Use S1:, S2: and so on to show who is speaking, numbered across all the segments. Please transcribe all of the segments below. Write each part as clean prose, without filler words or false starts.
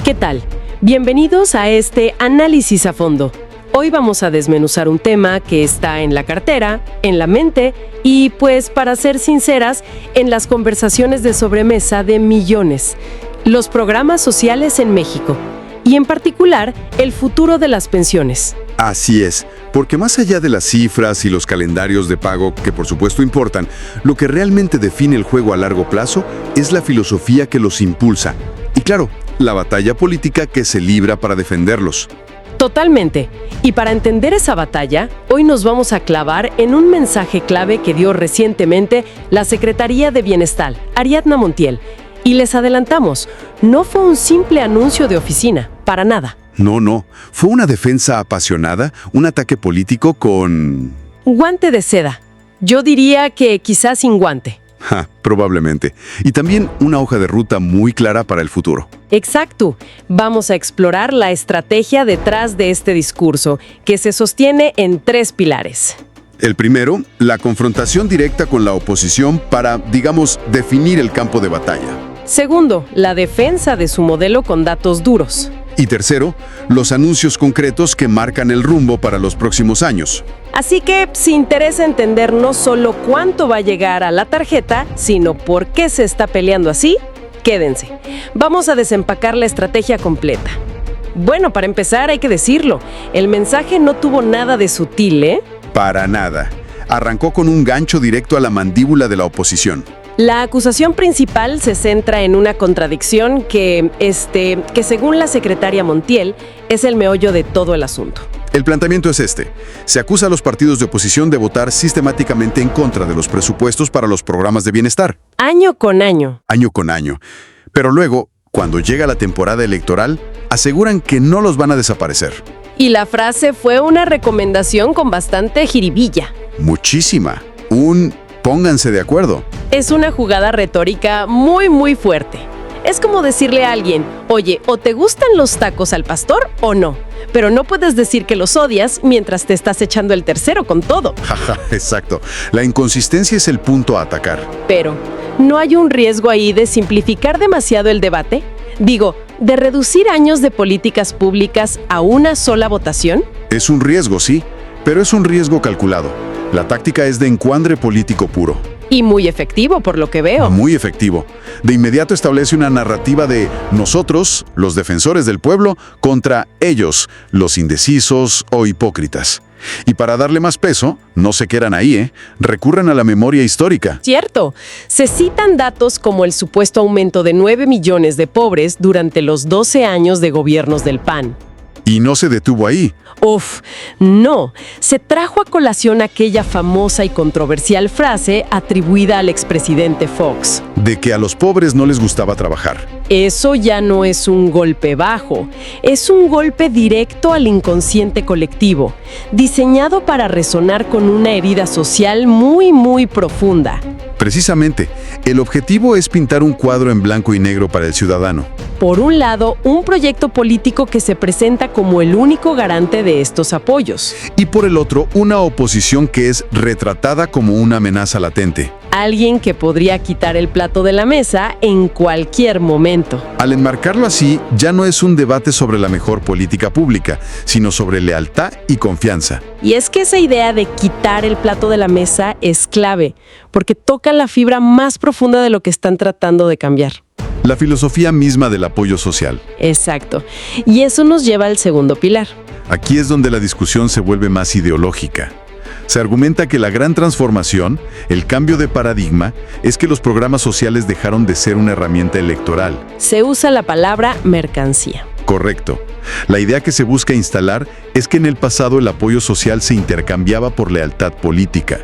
S1: ¿Qué tal? Bienvenidos a este análisis a fondo. Hoy vamos a desmenuzar un tema que está en la cartera, en la mente y, pues, para ser sinceras, en las conversaciones de sobremesa de millones. Los programas sociales en México y, en particular, el futuro de las pensiones.
S2: Así es, porque más allá de las cifras y los calendarios de pago, que por supuesto importan, lo que realmente define el juego a largo plazo es la filosofía que los impulsa. Y claro, la batalla política que se libra para defenderlos.
S1: Totalmente. Y para entender esa batalla, hoy nos vamos a clavar en un mensaje clave que dio recientemente la Secretaría de Bienestar, Ariadna Montiel. Y les adelantamos, no fue un simple anuncio de oficina, para nada.
S2: No, fue una defensa apasionada, un ataque político con...
S1: Guante de seda. Yo diría que quizás sin guante.
S2: Probablemente. Y también una hoja de ruta muy clara para el futuro.
S1: Exacto. Vamos a explorar la estrategia detrás de este discurso, que se sostiene en 3 pilares.
S2: El primero, la confrontación directa con la oposición para, digamos, definir el campo de batalla.
S1: Segundo, la defensa de su modelo con datos duros.
S2: Y tercero, los anuncios concretos que marcan el rumbo para los próximos años.
S1: Así que, si interesa entender no solo cuánto va a llegar a la tarjeta, sino por qué se está peleando así, quédense. Vamos a desempacar la estrategia completa. Bueno, para empezar hay que decirlo, el mensaje no tuvo nada de sutil, ¿eh?
S2: Para nada. Arrancó con un gancho directo a la mandíbula de la oposición.
S1: La acusación principal se centra en una contradicción que según la secretaria Montiel, es el meollo de todo el asunto.
S2: El planteamiento es este. Se acusa a los partidos de oposición de votar sistemáticamente en contra de los presupuestos para los programas de bienestar.
S1: Año con año.
S2: Año con año. Pero luego, cuando llega la temporada electoral, aseguran que no los van a desaparecer.
S1: Y la frase fue una recomendación con bastante jiribilla.
S2: Muchísima. Pónganse de acuerdo.
S1: Es una jugada retórica muy fuerte. Es como decirle a alguien, oye, o te gustan los tacos al pastor o no. Pero no puedes decir que los odias mientras te estás echando el tercero con todo.
S2: Exacto. La inconsistencia es el punto a atacar.
S1: Pero, ¿no hay un riesgo ahí de simplificar demasiado el debate? Digo, ¿de reducir años de políticas públicas a una sola votación?
S2: Es un riesgo, sí, pero es un riesgo calculado. La táctica es de encuadre político puro.
S1: Y muy efectivo, por lo que veo.
S2: Muy efectivo. De inmediato establece una narrativa de nosotros, los defensores del pueblo, contra ellos, los indecisos o hipócritas. Y para darle más peso, no se quedan ahí, recurren a la memoria histórica.
S1: Cierto. Se citan datos como el supuesto aumento de 9 millones de pobres durante los 12 años de gobiernos del PAN.
S2: Y no se detuvo ahí.
S1: No. Se trajo a colación aquella famosa y controversial frase atribuida al expresidente Fox.
S2: De que a los pobres no les gustaba trabajar.
S1: Eso ya no es un golpe bajo, es un golpe directo al inconsciente colectivo, diseñado para resonar con una herida social muy profunda.
S2: Precisamente, el objetivo es pintar un cuadro en blanco y negro para el ciudadano.
S1: Por un lado, un proyecto político que se presenta como el único garante de estos apoyos.
S2: Y por el otro, una oposición que es retratada como una amenaza latente.
S1: Alguien que podría quitar el plato de la mesa en cualquier momento.
S2: Al enmarcarlo así, ya no es un debate sobre la mejor política pública, sino sobre lealtad y confianza.
S1: Y es que esa idea de quitar el plato de la mesa es clave, porque toca la fibra más profunda de lo que están tratando de cambiar.
S2: La filosofía misma del apoyo social.
S1: Exacto. Y eso nos lleva al segundo pilar.
S2: Aquí es donde la discusión se vuelve más ideológica. Se argumenta que la gran transformación, el cambio de paradigma, es que los programas sociales dejaron de ser una herramienta electoral.
S1: Se usa la palabra mercancía.
S2: Correcto. La idea que se busca instalar es que en el pasado el apoyo social se intercambiaba por lealtad política,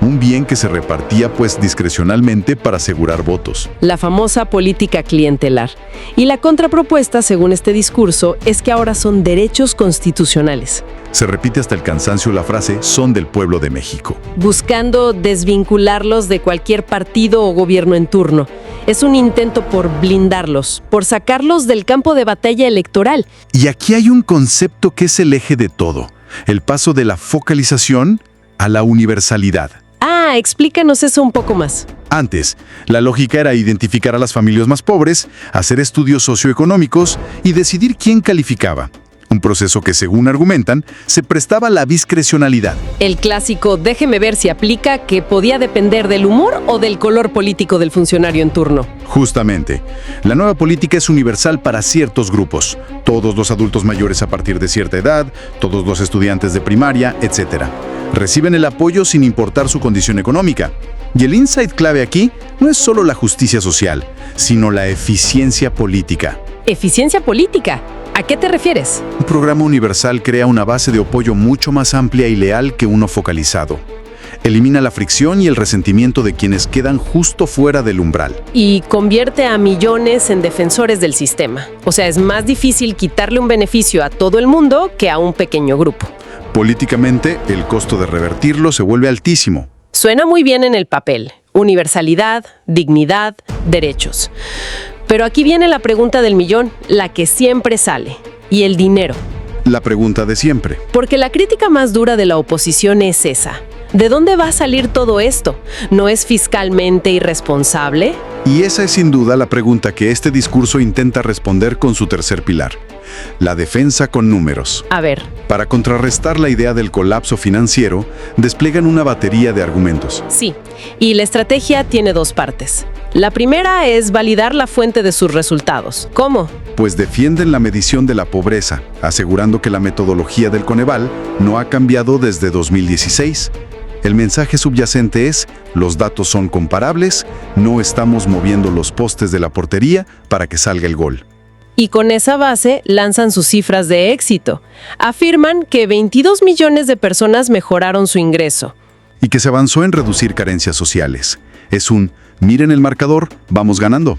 S2: un bien que se repartía discrecionalmente para asegurar votos.
S1: La famosa política clientelar. Y la contrapropuesta, según este discurso, es que ahora son derechos constitucionales.
S2: Se repite hasta el cansancio la frase «son del pueblo de México»,
S1: buscando desvincularlos de cualquier partido o gobierno en turno. Es un intento por blindarlos, por sacarlos del campo de batalla electoral.
S2: Y aquí hay un concepto que es el eje de todo, el paso de la focalización a la universalidad.
S1: Ah, explícanos eso un poco más.
S3: Antes, la lógica era identificar a las familias más pobres, hacer estudios socioeconómicos y decidir quién calificaba. Un proceso que, según argumentan, se prestaba a la discrecionalidad.
S1: El clásico déjeme ver si aplica, que podía depender del humor o del color político del funcionario en turno.
S3: Justamente, la nueva política es universal para ciertos grupos. Todos los adultos mayores a partir de cierta edad, todos los estudiantes de primaria, etc. Reciben el apoyo sin importar su condición económica. Y el insight clave aquí no es solo la justicia social, sino la eficiencia política.
S1: ¿Eficiencia política? ¿A qué te refieres?
S3: Un programa universal crea una base de apoyo mucho más amplia y leal que uno focalizado. Elimina la fricción y el resentimiento de quienes quedan justo fuera del umbral.
S1: Y convierte a millones en defensores del sistema. O sea, es más difícil quitarle un beneficio a todo el mundo que a un pequeño grupo.
S3: Políticamente, el costo de revertirlo se vuelve altísimo.
S1: Suena muy bien en el papel. Universalidad, dignidad, derechos. Pero aquí viene la pregunta del millón, la que siempre sale. ¿Y el dinero?
S3: La pregunta de siempre.
S1: Porque la crítica más dura de la oposición es esa. ¿De dónde va a salir todo esto? ¿No es fiscalmente irresponsable?
S3: Y esa es sin duda la pregunta que este discurso intenta responder con su tercer pilar. La defensa con números.
S1: A ver.
S3: Para contrarrestar la idea del colapso financiero, despliegan una batería de argumentos.
S1: Sí, y la estrategia tiene dos partes. La primera es validar la fuente de sus resultados. ¿Cómo?
S3: Pues defienden la medición de la pobreza, asegurando que la metodología del Coneval no ha cambiado desde 2016. El mensaje subyacente es, los datos son comparables, no estamos moviendo los postes de la portería para que salga el gol.
S1: Y con esa base lanzan sus cifras de éxito. Afirman que 22 millones de personas mejoraron su ingreso.
S3: Y que se avanzó en reducir carencias sociales. Es un, miren el marcador, vamos ganando.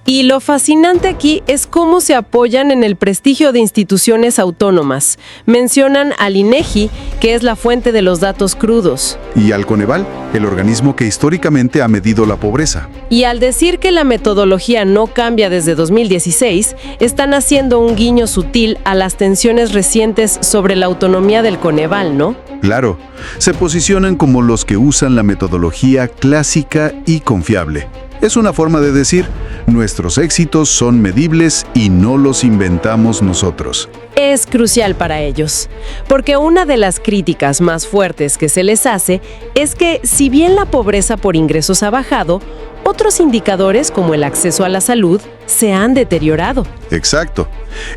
S1: Y lo fascinante aquí es cómo se apoyan en el prestigio de instituciones autónomas. Mencionan al INEGI, que es la fuente de los datos crudos.
S3: Y al Coneval, el organismo que históricamente ha medido la pobreza.
S1: Y al decir que la metodología no cambia desde 2016, están haciendo un guiño sutil a las tensiones recientes sobre la autonomía del Coneval, ¿no?
S3: Claro, se posicionan como los que usan la metodología clásica y confiable. Es una forma de decir, nuestros éxitos son medibles y no los inventamos nosotros.
S1: Es crucial para ellos, porque una de las críticas más fuertes que se les hace es que, si bien la pobreza por ingresos ha bajado, otros indicadores como el acceso a la salud se han deteriorado.
S3: Exacto.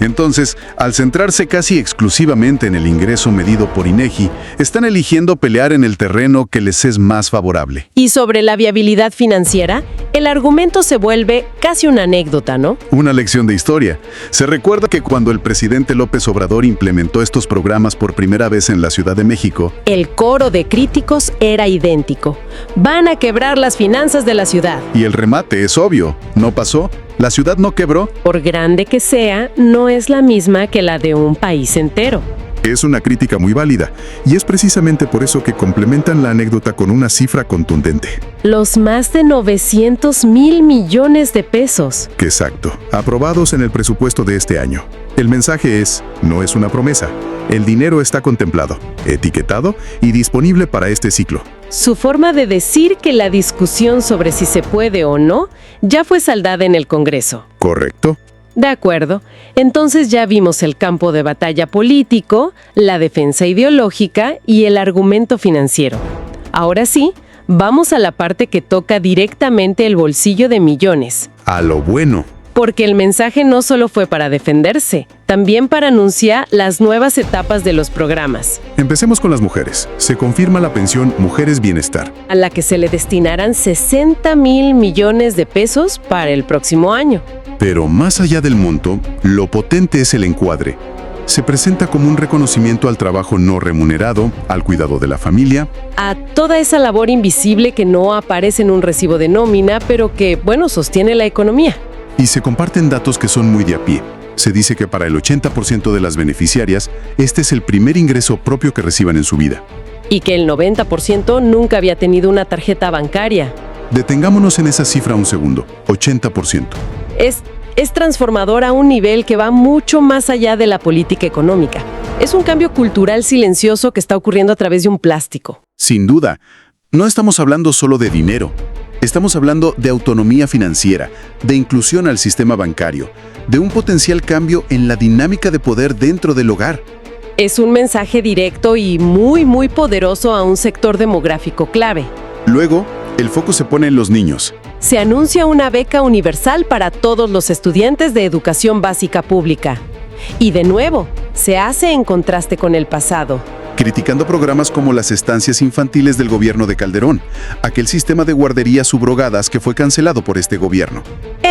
S3: Entonces, al centrarse casi exclusivamente en el ingreso medido por INEGI, están eligiendo pelear en el terreno que les es más favorable.
S1: Y sobre la viabilidad financiera, el argumento se vuelve casi una anécdota, ¿no?
S3: Una lección de historia. Se recuerda que cuando el presidente López Obrador implementó estos programas por primera vez en la Ciudad de México,
S1: el coro de críticos era idéntico. Van a quebrar las finanzas de la ciudad.
S3: Y el remate es obvio, no pasó. La ciudad no quebró.
S1: Por grande que sea, no es la misma que la de un país entero.
S4: Es una crítica muy válida, y es precisamente por eso que complementan la anécdota con una cifra contundente.
S1: Los más de 900,000 millones de pesos.
S4: Exacto, aprobados en el presupuesto de este año. El mensaje es, no es una promesa. El dinero está contemplado, etiquetado y disponible para este ciclo.
S1: Su forma de decir que la discusión sobre si se puede o no ya fue saldada en el Congreso.
S4: ¿Correcto?
S1: De acuerdo. Entonces ya vimos el campo de batalla político, la defensa ideológica y el argumento financiero. Ahora sí, vamos a la parte que toca directamente el bolsillo de millones.
S3: A lo bueno.
S1: Porque el mensaje no solo fue para defenderse, también para anunciar las nuevas etapas de los programas.
S4: Empecemos con las mujeres. Se confirma la pensión Mujeres Bienestar,
S1: a la que se le destinarán 60,000 millones de pesos para el próximo año.
S3: Pero más allá del monto, lo potente es el encuadre. Se presenta como un reconocimiento al trabajo no remunerado, al cuidado de la familia,
S1: a toda esa labor invisible que no aparece en un recibo de nómina, pero que, sostiene la economía.
S3: Y se comparten datos que son muy de a pie. Se dice que para el 80% de las beneficiarias, este es el primer ingreso propio que reciban en su vida.
S1: Y que el 90% nunca había tenido una tarjeta bancaria.
S3: Detengámonos en esa cifra un segundo, 80%.
S1: Es transformador a un nivel que va mucho más allá de la política económica. Es un cambio cultural silencioso que está ocurriendo a través de un plástico.
S3: Sin duda, No estamos hablando solo de dinero. Estamos hablando de autonomía financiera, de inclusión al sistema bancario, de un potencial cambio en la dinámica de poder dentro del hogar.
S1: Es un mensaje directo y muy poderoso a un sector demográfico clave.
S3: Luego, el foco se pone en los niños.
S1: Se anuncia una beca universal para todos los estudiantes de educación básica pública. Y de nuevo, se hace en contraste con el pasado.
S3: Criticando programas como las estancias infantiles del gobierno de Calderón, aquel sistema de guarderías subrogadas que fue cancelado por este gobierno.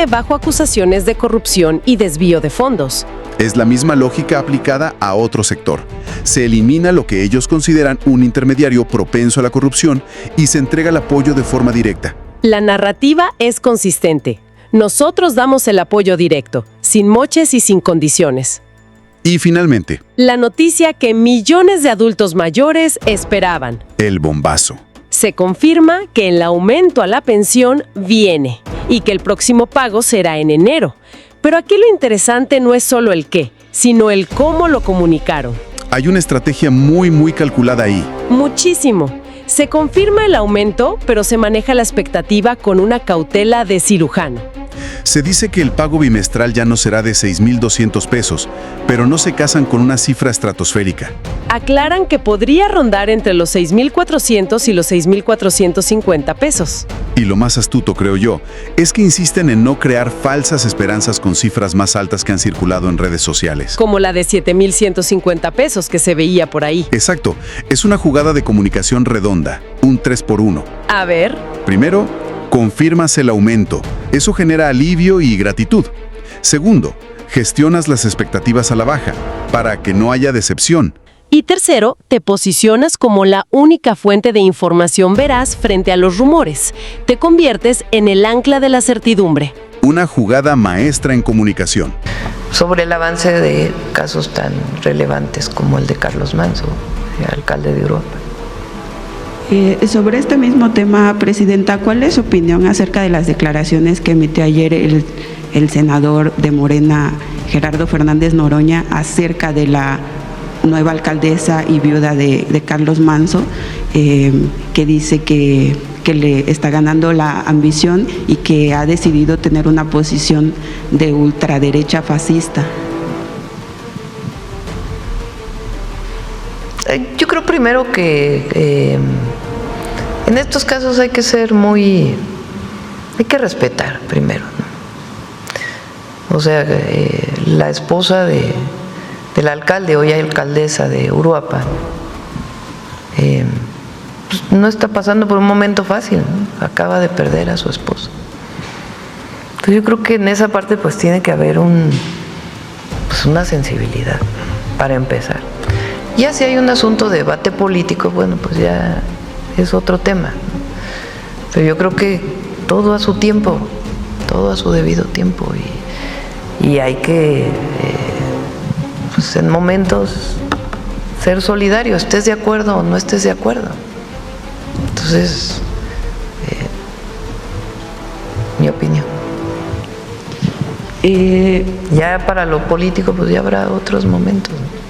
S1: Bajo acusaciones de corrupción y desvío de fondos.
S3: Es la misma lógica aplicada a otro sector. Se elimina lo que ellos consideran un intermediario propenso a la corrupción y se entrega el apoyo de forma directa.
S1: La narrativa es consistente. Nosotros damos el apoyo directo, sin moches y sin condiciones.
S3: Y finalmente,
S1: la noticia que millones de adultos mayores esperaban.
S3: El bombazo.
S1: Se confirma que el aumento a la pensión viene y que el próximo pago será en enero. Pero aquí lo interesante no es solo el qué, sino el cómo lo comunicaron.
S3: Hay una estrategia muy calculada ahí.
S1: Muchísimo. Se confirma el aumento, pero se maneja la expectativa con una cautela de cirujano.
S3: Se dice que el pago bimestral ya no será de 6,200 pesos, pero no se casan con una cifra estratosférica.
S1: Aclaran que podría rondar entre los 6,400 y los 6,450 pesos.
S3: Y lo más astuto, creo yo, es que insisten en no crear falsas esperanzas con cifras más altas que han circulado en redes sociales.
S1: Como la de 7,150 pesos que se veía por ahí.
S3: Exacto, es una jugada de comunicación redonda, un 3x1.
S1: A ver.
S3: Primero, confirmas el aumento. Eso genera alivio y gratitud. Segundo, gestionas las expectativas a la baja, para que no haya decepción.
S1: Y tercero, te posicionas como la única fuente de información veraz frente a los rumores. Te conviertes en el ancla de la certidumbre.
S3: Una jugada maestra en comunicación.
S5: Sobre el avance de casos tan relevantes como el de Carlos Manso, alcalde de Uruapan.
S6: Sobre este mismo tema, Presidenta, ¿cuál es su opinión acerca de las declaraciones que emitió ayer el senador de Morena, Gerardo Fernández Noroña, acerca de la nueva alcaldesa y viuda de Carlos Manso, que dice que le está ganando la ambición y que ha decidido tener una posición de ultraderecha fascista?
S5: Yo creo primero que en estos casos hay que ser hay que respetar primero, ¿no? O sea, la esposa del alcalde, hoy alcaldesa de Uruapan, pues no está pasando por un momento fácil, ¿no? Acaba de perder a su esposo. Entonces yo creo que en esa parte pues tiene que haber una sensibilidad para empezar. Ya si hay un asunto de debate político, bueno, pues ya es otro tema, ¿no? Pero yo creo que todo a su tiempo, todo a su debido tiempo, y hay que, pues en momentos, ser solidario, estés de acuerdo o no estés de acuerdo. Entonces, mi opinión. Ya para lo político, pues ya habrá otros momentos, ¿no?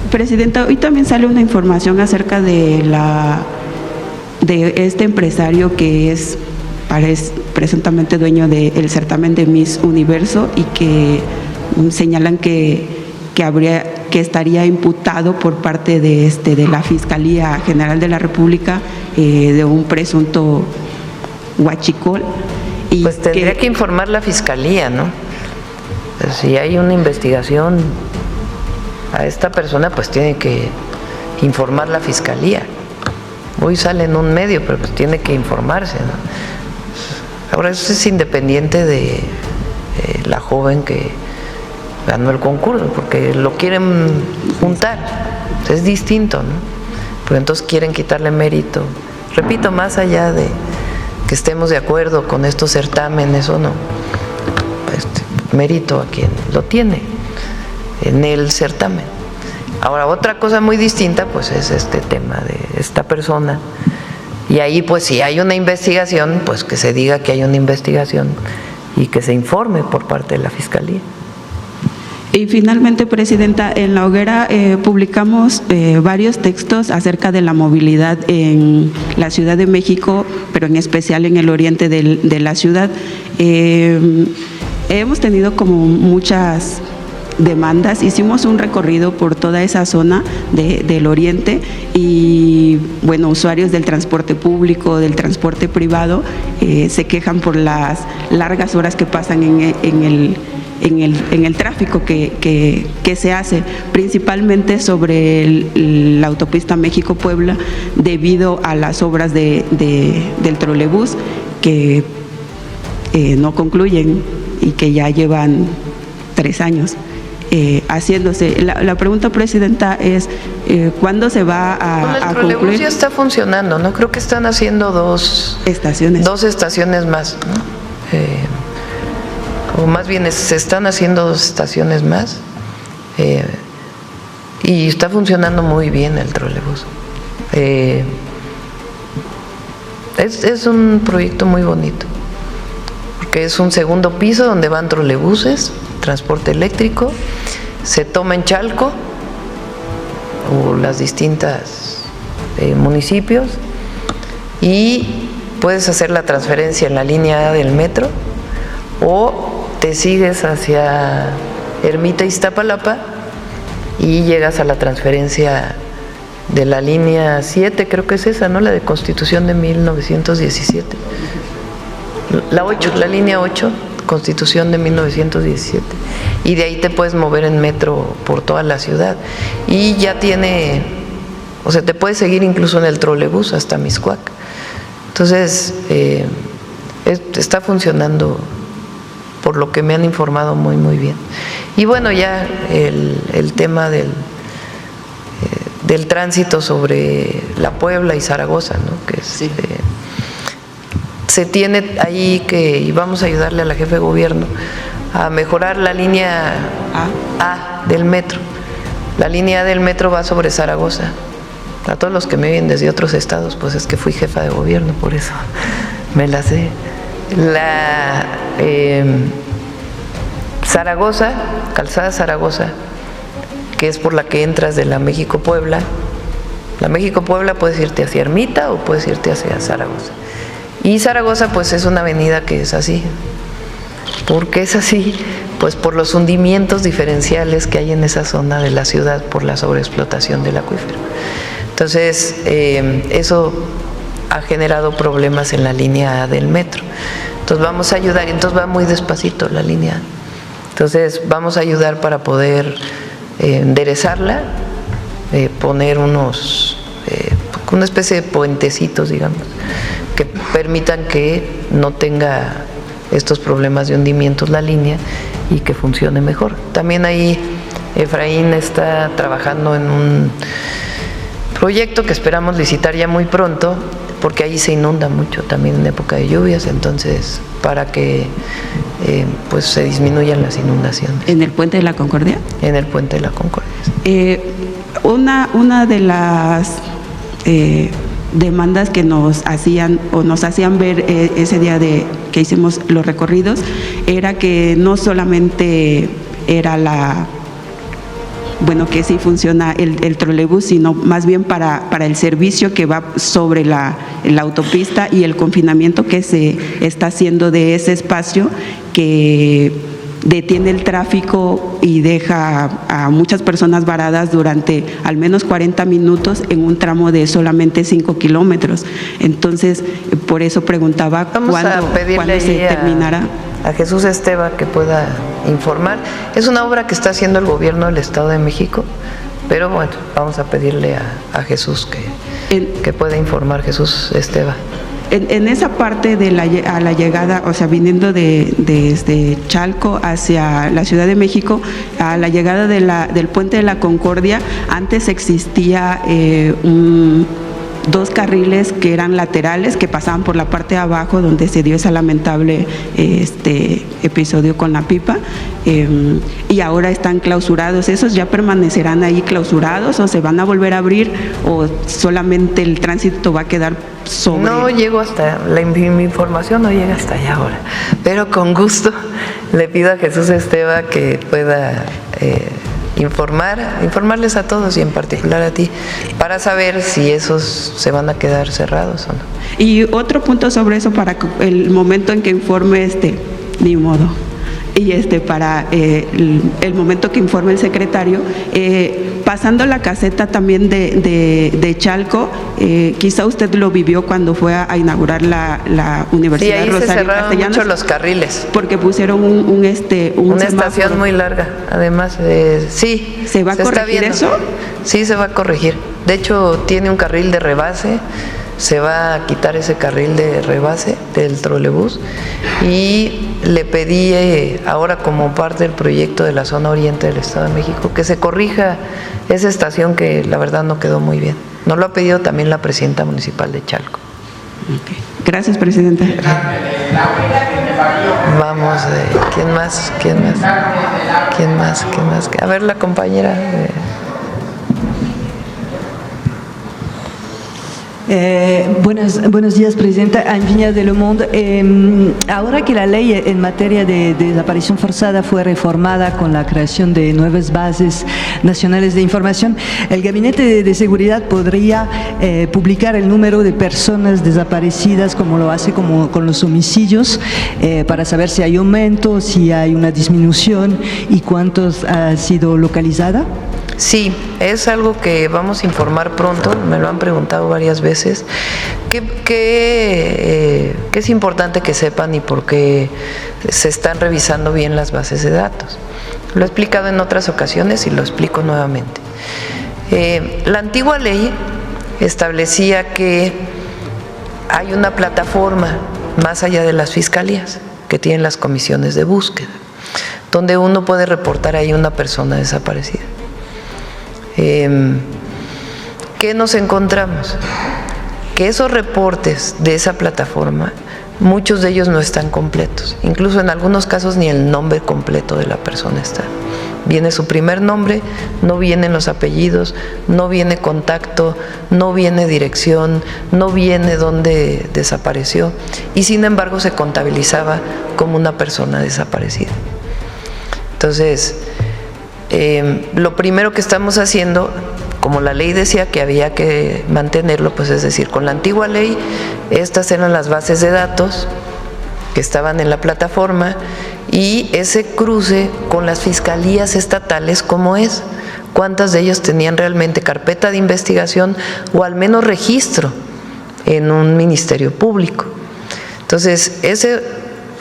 S6: Presidenta, hoy también sale una información acerca de este empresario que es presuntamente dueño del certamen de Miss Universo y que señalan que estaría imputado por parte de la Fiscalía General de la República de un presunto huachicol. Y
S5: pues tendría que informar la Fiscalía, ¿no? Si hay una investigación a esta persona, pues tiene que informar la Fiscalía. Hoy sale en un medio, pero pues tiene que informarse, ¿no? Ahora eso es independiente de la joven que ganó el concurso, porque lo quieren juntar, es distinto, ¿no? Pero entonces quieren quitarle mérito. Repito, más allá de que estemos de acuerdo con estos certámenes o no, mérito a quien lo tiene en el certamen. Ahora, otra cosa muy distinta pues es este tema de esta persona, y ahí pues si hay una investigación, pues que se diga que hay una investigación y que se informe por parte de la Fiscalía.
S6: Y finalmente, Presidenta, en La Hoguera publicamos varios textos acerca de la movilidad en la Ciudad de México, pero en especial en el oriente de la ciudad. Hemos tenido como muchas demandas, hicimos un recorrido por toda esa zona del oriente y bueno, usuarios del transporte público, del transporte privado, se quejan por las largas horas que pasan en el tráfico que se hace, principalmente sobre la autopista México-Puebla, debido a las obras del trolebús que no concluyen y que ya llevan 3 años haciéndose. La pregunta, Presidenta, es ¿cuándo se va a
S5: el trolebús
S6: concluir?
S5: ya está funcionando, ¿no? Creo que están haciendo dos estaciones más, ¿no? O más bien se están haciendo 2 estaciones más y está funcionando muy bien el trolebús. Es un proyecto muy bonito, porque es un segundo piso donde van trolebuses, transporte eléctrico, se toma en Chalco o las distintas municipios y puedes hacer la transferencia en la línea A del metro o te sigues hacia Ermita Iztapalapa y llegas a la transferencia de la línea 7, creo que es esa, ¿no? La de Constitución de 1917. La línea 8, Constitución de 1917. Y de ahí te puedes mover en metro por toda la ciudad. Y ya tiene, o sea, te puedes seguir incluso en el trolebús hasta Mixcoac. Entonces, está funcionando, por lo que me han informado, muy, muy bien. Y bueno, ya el tema del tránsito sobre la Puebla y Zaragoza, ¿no? Que es, sí. Se tiene ahí y vamos a ayudarle a la jefe de gobierno a mejorar la línea A del metro. La línea A del metro va sobre Zaragoza. A todos los que me oyen desde otros estados, pues es que fui jefa de gobierno, por eso me la sé. Zaragoza, calzada Zaragoza, que es por la que entras de la México-Puebla. La México-Puebla puedes irte hacia Ermita o puedes irte hacia Zaragoza. Y Zaragoza pues es una avenida que es así. ¿Por qué es así? Pues por los hundimientos diferenciales que hay en esa zona de la ciudad por la sobreexplotación del acuífero. Entonces, eso ha generado problemas en la línea A del metro. Entonces vamos a ayudar, y entonces va muy despacito la línea A. Entonces vamos a ayudar para poder enderezarla, poner una especie de puentecitos, digamos, que permitan que no tenga estos problemas de hundimientos la línea y que funcione mejor. También ahí Efraín está trabajando en un proyecto que esperamos licitar ya muy pronto, porque ahí se inunda mucho también en época de lluvias, entonces para que pues se disminuyan las inundaciones.
S6: ¿En el Puente de la Concordia?
S5: En el Puente de la Concordia.
S6: Una de las demandas que nos hacían ver ese día que hicimos los recorridos era que no solamente era que sí funciona el trolebús, sino más bien para el servicio que va sobre la autopista y el confinamiento que se está haciendo de ese espacio que detiene el tráfico y deja a muchas personas varadas durante al menos 40 minutos en un tramo de solamente 5 kilómetros. Entonces, por eso preguntaba cuándo se terminará.
S5: A Jesús Esteva que pueda informar. Es una obra que está haciendo el gobierno del Estado de México, pero bueno, vamos a pedirle a Jesús que pueda informar, Jesús Esteva.
S6: En esa parte a la llegada, o sea, viniendo desde Chalco hacia la Ciudad de México, a la llegada del Puente de la Concordia, antes existía 2 carriles que eran laterales, que pasaban por la parte de abajo donde se dio ese lamentable episodio con la pipa, y ahora están clausurados. ¿Esos ya permanecerán ahí clausurados o se van a volver a abrir o solamente el tránsito va a quedar sobre?
S5: No llego hasta, mi información no llega hasta allá ahora, pero con gusto le pido a Jesús Esteva que pueda informarles a todos y en particular a ti, para saber si esos se van a quedar cerrados o no.
S6: Y otro punto sobre eso, para el momento en que informe ni modo. Y para el momento que informe el secretario, pasando la caseta también de Chalco, quizá usted lo vivió cuando fue a inaugurar la Universidad
S5: Rosario Castellanos. Sí, ahí se cerraron mucho los carriles.
S6: Porque pusieron una
S5: estación muy larga, además. Sí.
S6: ¿Se va a corregir eso?
S5: Sí, se va a corregir. De hecho, tiene un carril de rebase. Se va a quitar ese carril de rebase del trolebús y le pedí ahora, como parte del proyecto de la zona oriente del Estado de México, que se corrija esa estación que la verdad no quedó muy bien. Nos lo ha pedido también la presidenta municipal de Chalco.
S6: Okay. Gracias, presidenta.
S5: Vamos, ¿quién más? A ver, la compañera.
S7: Buenos días, Presidenta. Anginia de Le Monde. Ahora que la ley en materia de desaparición forzada fue reformada con la creación de nuevas bases nacionales de información, el Gabinete de Seguridad podría publicar el número de personas desaparecidas, como lo hace con los homicidios, para saber si hay aumento, si hay una disminución y cuántos ha sido localizada.
S5: Sí, es algo que vamos a informar pronto, me lo han preguntado varias veces, que es importante que sepan y porque se están revisando bien las bases de datos. Lo he explicado en otras ocasiones y lo explico nuevamente. La antigua ley establecía que hay una plataforma más allá de las fiscalías que tienen las comisiones de búsqueda, donde uno puede reportar ahí una persona desaparecida. ¿Qué nos encontramos? Que esos reportes de esa plataforma, muchos de ellos no están completos, incluso en algunos casos ni el nombre completo de la persona está. Viene su primer nombre, no vienen los apellidos, no viene contacto, no viene dirección, no viene dónde desapareció y sin embargo se contabilizaba como una persona desaparecida. Entonces, lo primero que estamos haciendo, como la ley decía que había que mantenerlo, pues es decir, con la antigua ley, estas eran las bases de datos que estaban en la plataforma y ese cruce con las fiscalías estatales, ¿cómo es? ¿Cuántas de ellas tenían realmente carpeta de investigación o al menos registro en un ministerio público? Entonces,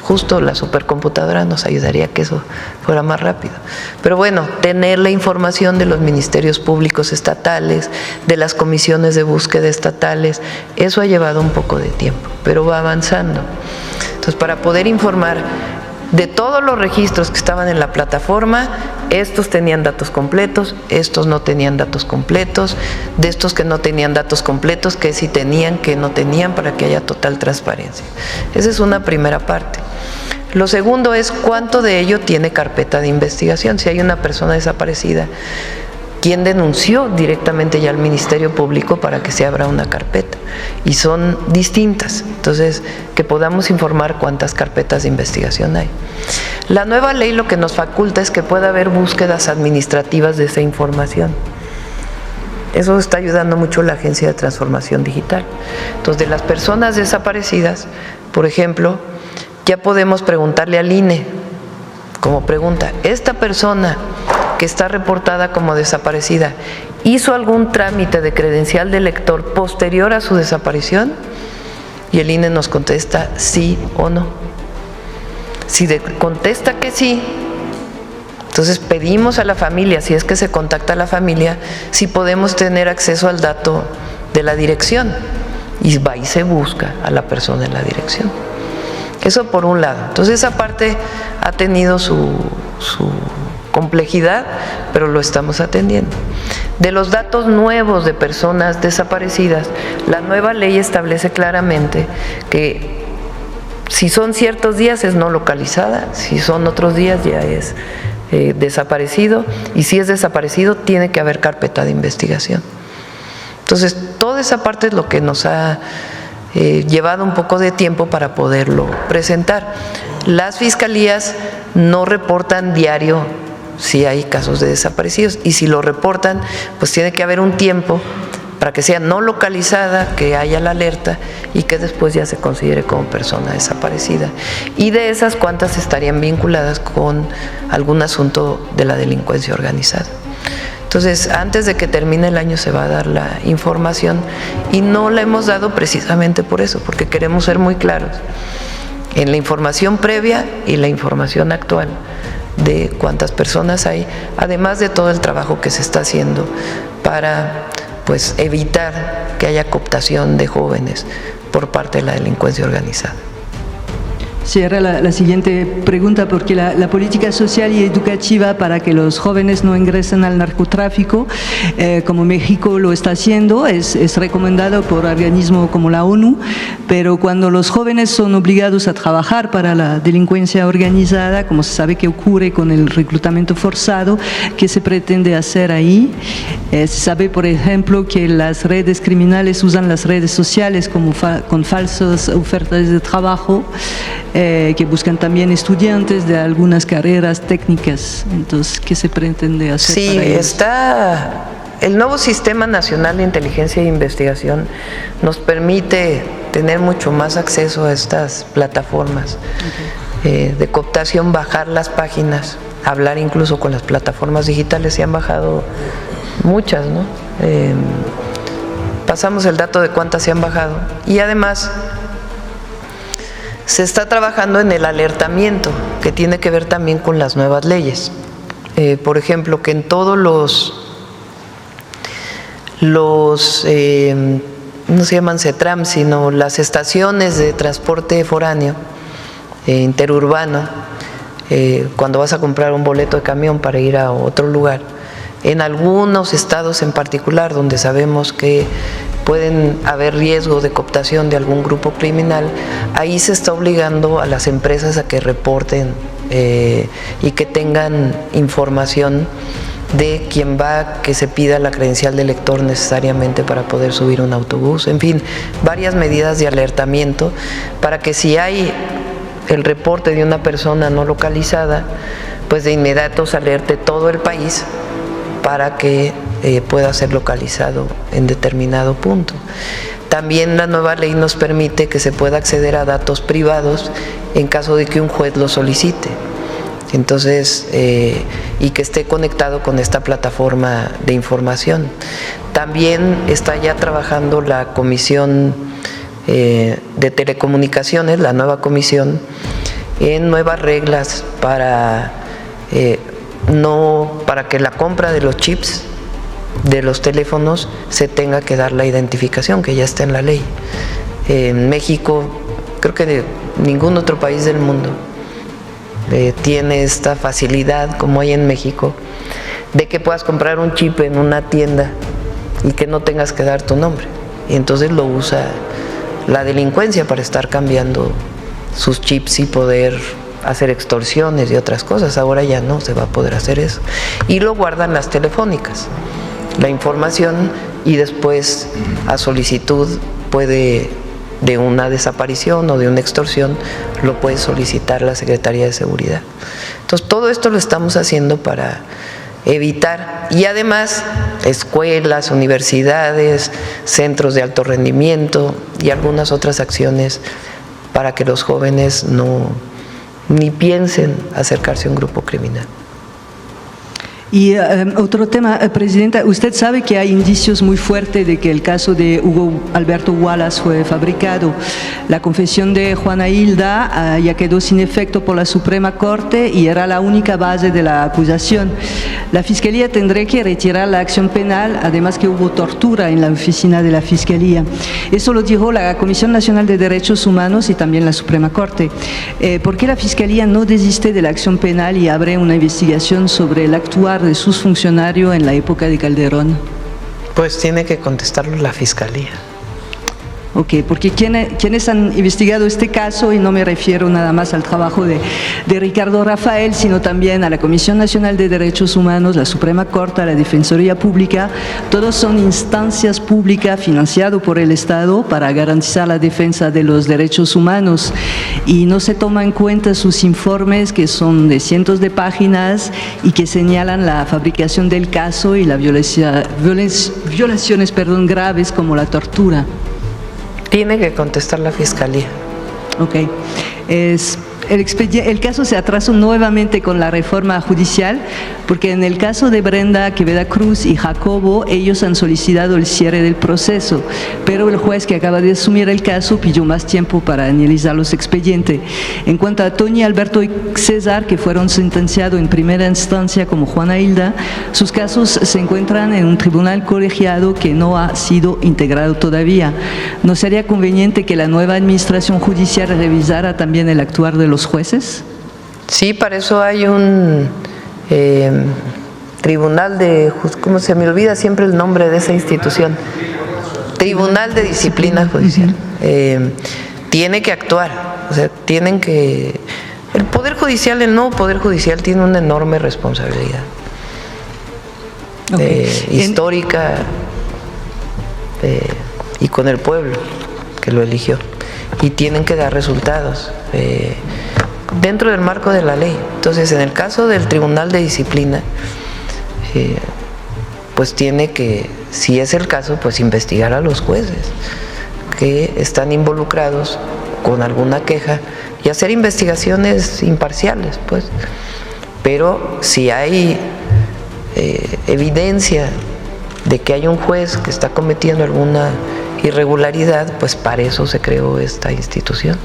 S5: justo la supercomputadora nos ayudaría a que eso fuera más rápido. Pero bueno, tener la información de los ministerios públicos estatales, de las comisiones de búsqueda estatales, eso ha llevado un poco de tiempo, pero va avanzando. Entonces, para poder informar de todos los registros que estaban en la plataforma, estos tenían datos completos, estos no tenían datos completos, de estos que no tenían datos completos, que sí tenían, que no tenían, para que haya total transparencia. Esa es una primera parte. Lo segundo es cuánto de ello tiene carpeta de investigación. Si hay una persona desaparecida, ¿quién denunció directamente ya al Ministerio Público para que se abra una carpeta? Y son distintas, entonces que podamos informar cuántas carpetas de investigación hay. La nueva ley lo que nos faculta es que pueda haber búsquedas administrativas de esa información. Eso está ayudando mucho la Agencia de Transformación Digital. Entonces, de las personas desaparecidas, por ejemplo, ya podemos preguntarle al INE, como pregunta, ¿esta persona que está reportada como desaparecida hizo algún trámite de credencial de lector posterior a su desaparición? Y el INE nos contesta sí o no. Si contesta que sí, entonces pedimos a la familia, si es que se contacta a la familia, si podemos tener acceso al dato de la dirección, y va y se busca a la persona en la dirección. Eso por un lado. Entonces esa parte ha tenido su complejidad, pero lo estamos atendiendo. De los datos nuevos de personas desaparecidas, la nueva ley establece claramente que si son ciertos días es no localizada, si son otros días ya es desaparecido, y si es desaparecido tiene que haber carpeta de investigación. Entonces, toda esa parte es lo que nos ha llevado un poco de tiempo para poderlo presentar. Las fiscalías no reportan diario si hay casos de desaparecidos, y si lo reportan, pues tiene que haber un tiempo para que sea no localizada, que haya la alerta y que después ya se considere como persona desaparecida. Y de esas, ¿cuántas estarían vinculadas con algún asunto de la delincuencia organizada? Entonces, antes de que termine el año se va a dar la información, y no la hemos dado precisamente por eso, porque queremos ser muy claros en la información previa y la información actual de cuántas personas hay, además de todo el trabajo que se está haciendo para pues evitar que haya cooptación de jóvenes por parte de la delincuencia organizada.
S7: Sí, era la siguiente pregunta, porque la política social y educativa para que los jóvenes no ingresen al narcotráfico, como México lo está haciendo, es recomendado por organismos como la ONU, pero cuando los jóvenes son obligados a trabajar para la delincuencia organizada, como se sabe que ocurre con el reclutamiento forzado, ¿qué se pretende hacer ahí? Se sabe, por ejemplo, que las redes criminales usan las redes sociales como con falsas ofertas de trabajo, que buscan también estudiantes de algunas carreras técnicas. Entonces, ¿qué se pretende hacer?
S5: Sí,
S7: para ellos?
S5: está el nuevo Sistema Nacional de Inteligencia e Investigación nos permite tener mucho más acceso a estas plataformas de cooptación, bajar las páginas, hablar incluso con las plataformas digitales. Se han bajado muchas, ¿no? Pasamos el dato de cuántas se han bajado, y además se está trabajando en el alertamiento, que tiene que ver también con las nuevas leyes. Por ejemplo, que en todos no se llaman CETRAM, sino las estaciones de transporte foráneo, interurbano, cuando vas a comprar un boleto de camión para ir a otro lugar, en algunos estados en particular donde sabemos que pueden haber riesgo de cooptación de algún grupo criminal, ahí se está obligando a las empresas a que reporten y que tengan información de quién va, que se pida la credencial de lector necesariamente para poder subir un autobús, en fin, varias medidas de alertamiento para que si hay el reporte de una persona no localizada, pues de inmediato se alerte todo el país para que pueda ser localizado en determinado punto. También la nueva ley nos permite que se pueda acceder a datos privados en caso de que un juez lo solicite. Entonces, y que esté conectado con esta plataforma de información. También está ya trabajando la Comisión de Telecomunicaciones, la nueva comisión, en nuevas reglas para que la compra de los chips de los teléfonos se tenga que dar la identificación, que ya está en la ley. En México, creo que de ningún otro país del mundo tiene esta facilidad como hay en México, de que puedas comprar un chip en una tienda y que no tengas que dar tu nombre. Y entonces lo usa la delincuencia para estar cambiando sus chips y poder hacer extorsiones y otras cosas. Ahora ya no se va a poder hacer eso. Y lo guardan las telefónicas, la información, y después a solicitud de una desaparición o de una extorsión, lo puede solicitar la Secretaría de Seguridad. Entonces, todo esto lo estamos haciendo para evitar, y además escuelas, universidades, centros de alto rendimiento y algunas otras acciones para que los jóvenes ni piensen acercarse a un grupo criminal.
S7: Y otro tema, Presidenta, usted sabe que hay indicios muy fuertes de que el caso de Hugo Alberto Wallace fue fabricado. La confesión de Juana Hilda ya quedó sin efecto por la Suprema Corte y era la única base de la acusación. La Fiscalía tendrá que retirar la acción penal, además que hubo tortura en la oficina de la Fiscalía. Eso lo dijo la Comisión Nacional de Derechos Humanos y también la Suprema Corte. ¿Por qué la Fiscalía no desiste de la acción penal y abre una investigación sobre el actuar de sus funcionarios en la época de Calderón?
S5: Pues tiene que contestarlo la Fiscalía.
S7: Ok, porque quienes han investigado este caso, y no me refiero nada más al trabajo de Ricardo Rafael, sino también a la Comisión Nacional de Derechos Humanos, la Suprema Corte, la Defensoría Pública, todos son instancias públicas financiadas por el Estado para garantizar la defensa de los derechos humanos, y no se toma en cuenta sus informes, que son de cientos de páginas y que señalan la fabricación del caso y las violaciones graves como la tortura.
S5: Tiene que contestar la Fiscalía.
S7: Ok. El caso se atrasó nuevamente con la reforma judicial, porque en el caso de Brenda Quevedo Cruz y Jacobo, ellos han solicitado el cierre del proceso, pero el juez que acaba de asumir el caso pidió más tiempo para analizar los expedientes. En cuanto a Tony, Alberto y César, que fueron sentenciados en primera instancia como Juana Hilda, sus casos se encuentran en un tribunal colegiado que no ha sido integrado todavía. ¿No sería conveniente que la nueva administración judicial revisara también el actuar de los jueces?
S5: Sí, para eso hay un tribunal de, ¿cómo se me olvida siempre el nombre de esa institución? Tribunal de Disciplina Judicial. Tiene que actuar, o sea, tienen que... El Poder Judicial, el nuevo Poder Judicial tiene una enorme responsabilidad histórica y con el pueblo que lo eligió, y tienen que dar resultados dentro del marco de la ley. Entonces, en el caso del Tribunal de Disciplina, pues tiene que, si es el caso, pues investigar a los jueces que están involucrados con alguna queja y hacer investigaciones imparciales, pues. Pero si hay evidencia de que hay un juez que está cometiendo alguna irregularidad, pues para eso se creó esta institución.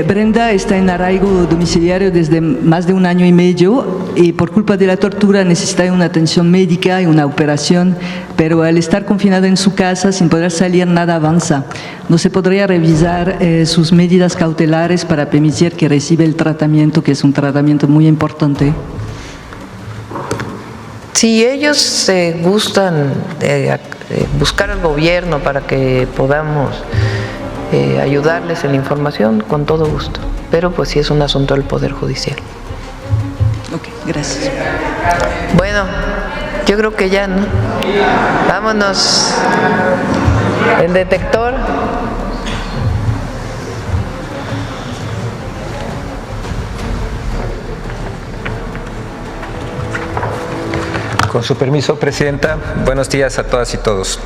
S7: Brenda está en arraigo domiciliario desde más de 1 año y medio y por culpa de la tortura necesita una atención médica y una operación, pero al estar confinada en su casa sin poder salir nada avanza. ¿No se podría revisar sus medidas cautelares para permitir que reciba el tratamiento, que es un tratamiento muy importante?
S5: Si ellos gustan buscar al gobierno para que podamos ayudarles en la información, con todo gusto. Pero pues sí es un asunto del Poder Judicial.
S7: Ok, gracias.
S5: Bueno, yo creo que ya, ¿no? Vámonos. El detector.
S8: Con su permiso, Presidenta, buenos días a todas y todos.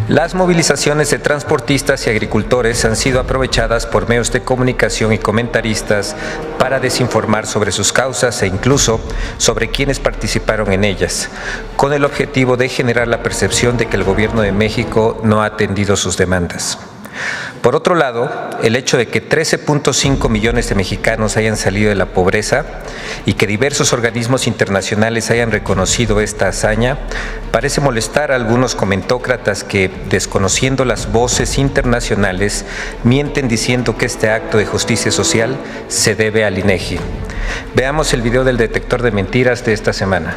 S8: Las movilizaciones de transportistas y agricultores han sido aprovechadas por medios de comunicación y comentaristas para desinformar sobre sus causas e incluso sobre quienes participaron en ellas, con el objetivo de generar la percepción de que el Gobierno de México no ha atendido sus demandas. Por otro lado, el hecho de que 13.5 millones de mexicanos hayan salido de la pobreza y que diversos organismos internacionales hayan reconocido esta hazaña parece molestar a algunos comentócratas que, desconociendo las voces internacionales, mienten diciendo que este acto de justicia social se debe al INEGI. Veamos el video del detector de mentiras de esta semana.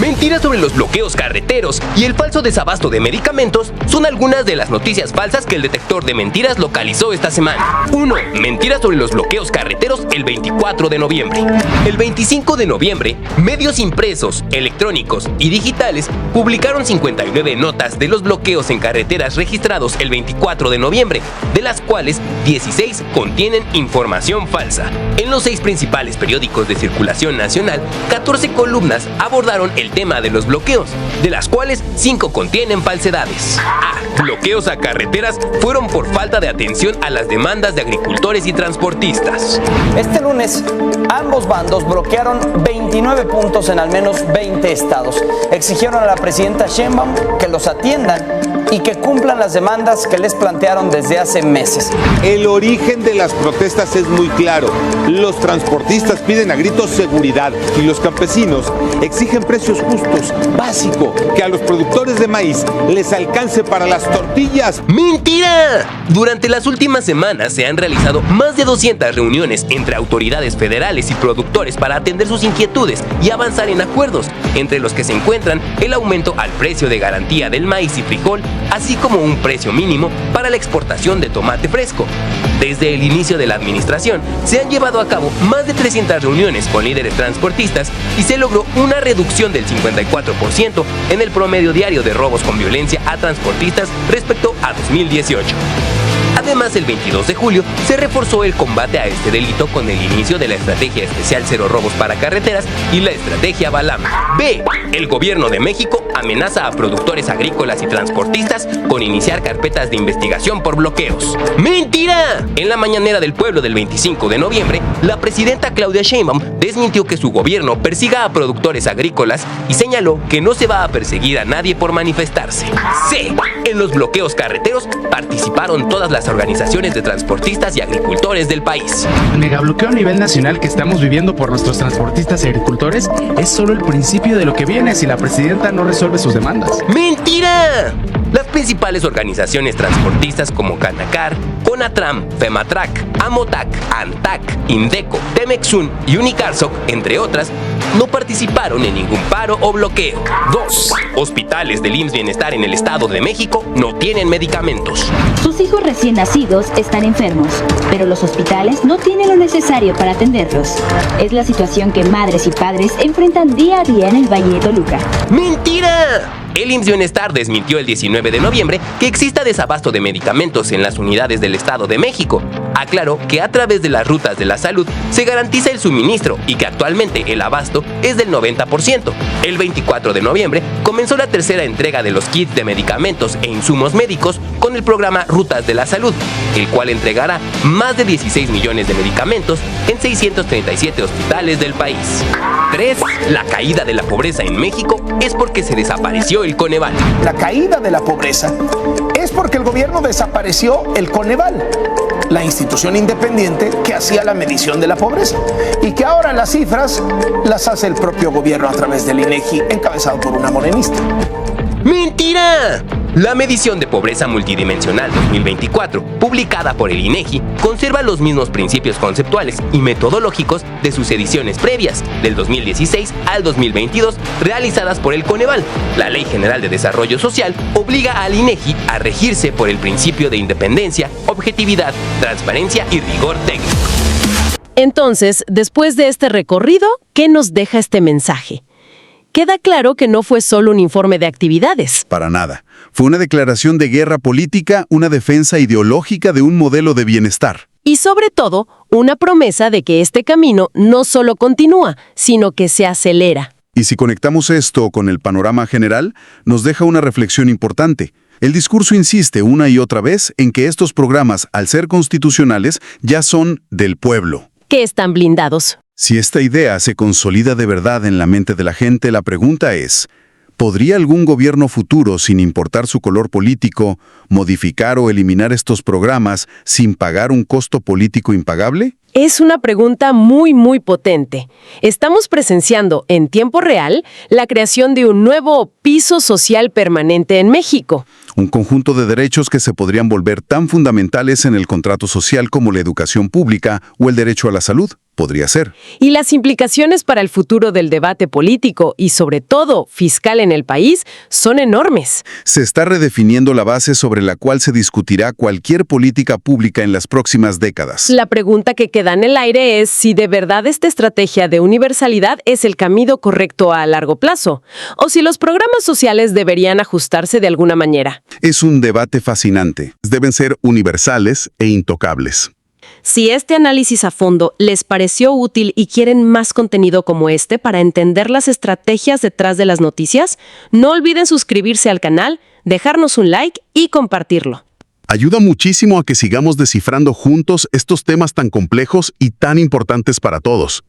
S9: Mentiras sobre los bloqueos carreteros y el falso desabasto de medicamentos son algunas de las noticias falsas que el detector de mentiras localizó esta semana. 1. Mentiras sobre los bloqueos carreteros el 24 de noviembre. El 25 de noviembre, medios impresos, electrónicos y digitales publicaron 59 notas de los bloqueos en carreteras registrados el 24 de noviembre, de las cuales 16 contienen información falsa. En los 6 principales periódicos de circulación nacional, 14 columnas abordaron el tema tema de los bloqueos, de las cuales 5 contienen falsedades. A. Bloqueos a carreteras fueron por falta de atención a las demandas de agricultores y transportistas.
S10: Este lunes, ambos bandos bloquearon 29 puntos en al menos 20 estados. Exigieron a la presidenta Sheinbaum que los atiendan y que cumplan las demandas que les plantearon desde hace meses.
S11: El origen de las protestas es muy claro. Los transportistas piden a gritos seguridad y los campesinos exigen precios justos, básico, que a los productores de maíz les alcance para las tortillas.
S9: ¡Mentira! Durante las últimas semanas se han realizado más de 200 reuniones entre autoridades federales y productores para atender sus inquietudes y avanzar en acuerdos, entre los que se encuentran el aumento al precio de garantía del maíz y frijol, así como un precio mínimo para la exportación de tomate fresco. Desde el inicio de la administración, se han llevado a cabo más de 300 reuniones con líderes transportistas y se logró una reducción del 54% en el promedio diario de robos con violencia a transportistas respecto a 2018. Además, el 22 de julio se reforzó el combate a este delito con el inicio de la Estrategia Especial Cero Robos para Carreteras y la Estrategia Balam. B. El gobierno de México amenaza a productores agrícolas y transportistas con iniciar carpetas de investigación por bloqueos. ¡Mentira! En la mañanera del pueblo del 25 de noviembre, la presidenta Claudia Sheinbaum desmintió que su gobierno persiga a productores agrícolas y señaló que no se va a perseguir a nadie por manifestarse. C. En los bloqueos carreteros participaron todas las organizaciones de transportistas y agricultores del país.
S12: El megabloqueo a nivel nacional que estamos viviendo por nuestros transportistas y agricultores es solo el principio de lo que viene si la presidenta no resuelve sus demandas.
S9: ¡Mentira! Las principales organizaciones transportistas como Canacar, Conatram, Fematrac, Amotac, Antac, Indeco, Temexun y Unicarsoc, entre otras, no participaron en ningún paro o bloqueo. 2. Hospitales del IMSS Bienestar en el Estado de México no tienen medicamentos.
S13: Sus hijos recién nacidos están enfermos, pero los hospitales no tienen lo necesario para atenderlos. Es la situación que madres y padres enfrentan día a día en el Valle de Toluca.
S9: ¡Mentira! El IMSS Bienestar desmintió el 19 de noviembre que exista desabasto de medicamentos en las unidades del Estado de México. Aclaró que a través de las rutas de la salud se garantiza el suministro y que actualmente el abasto es del 90%. El 24 de noviembre comenzó la tercera entrega de los kits de medicamentos e insumos médicos con el programa Rutas de la Salud, el cual entregará más de 16 millones de medicamentos en 637 hospitales del país. 3. La caída de la pobreza en México es porque se desapareció el Coneval.
S14: La caída de la pobreza es porque el gobierno desapareció el Coneval, la institución independiente que hacía la medición de la pobreza y que ahora las cifras las hace el propio gobierno a través del INEGI, encabezado por una morenista.
S9: ¡Mentira! La medición de pobreza multidimensional 2024, publicada por el INEGI, conserva los mismos principios conceptuales y metodológicos de sus ediciones previas, del 2016 al 2022, realizadas por el Coneval. La Ley General de Desarrollo Social obliga al INEGI a regirse por el principio de independencia, objetividad, transparencia y rigor técnico.
S1: Entonces, después de este recorrido, ¿qué nos deja este mensaje? Queda claro que no fue solo un informe de actividades.
S3: Para nada. Fue una declaración de guerra política, una defensa ideológica de un modelo de bienestar.
S1: Y sobre todo, una promesa de que este camino no solo continúa, sino que se acelera.
S3: Y si conectamos esto con el panorama general, nos deja una reflexión importante. El discurso insiste una y otra vez en que estos programas, al ser constitucionales, ya son del pueblo.
S1: Que están blindados.
S3: Si esta idea se consolida de verdad en la mente de la gente, la pregunta es, ¿podría algún gobierno futuro, sin importar su color político, modificar o eliminar estos programas sin pagar un costo político impagable?
S1: Es una pregunta muy potente. Estamos presenciando en tiempo real la creación de un nuevo piso social permanente en México.
S3: Un conjunto de derechos que se podrían volver tan fundamentales en el contrato social como la educación pública o el derecho a la salud. Podría ser.
S1: Y las implicaciones para el futuro del debate político y, sobre todo, fiscal en el país son enormes.
S3: Se está redefiniendo la base sobre la cual se discutirá cualquier política pública en las próximas décadas.
S1: La pregunta que queda en el aire es si de verdad esta estrategia de universalidad es el camino correcto a largo plazo, o si los programas sociales deberían ajustarse de alguna manera.
S3: Es un debate fascinante. Deben ser universales e intocables.
S1: Si este análisis a fondo les pareció útil y quieren más contenido como este para entender las estrategias detrás de las noticias, no olviden suscribirse al canal, dejarnos un like y compartirlo.
S4: Ayuda muchísimo a que sigamos descifrando juntos estos temas tan complejos y tan importantes para todos.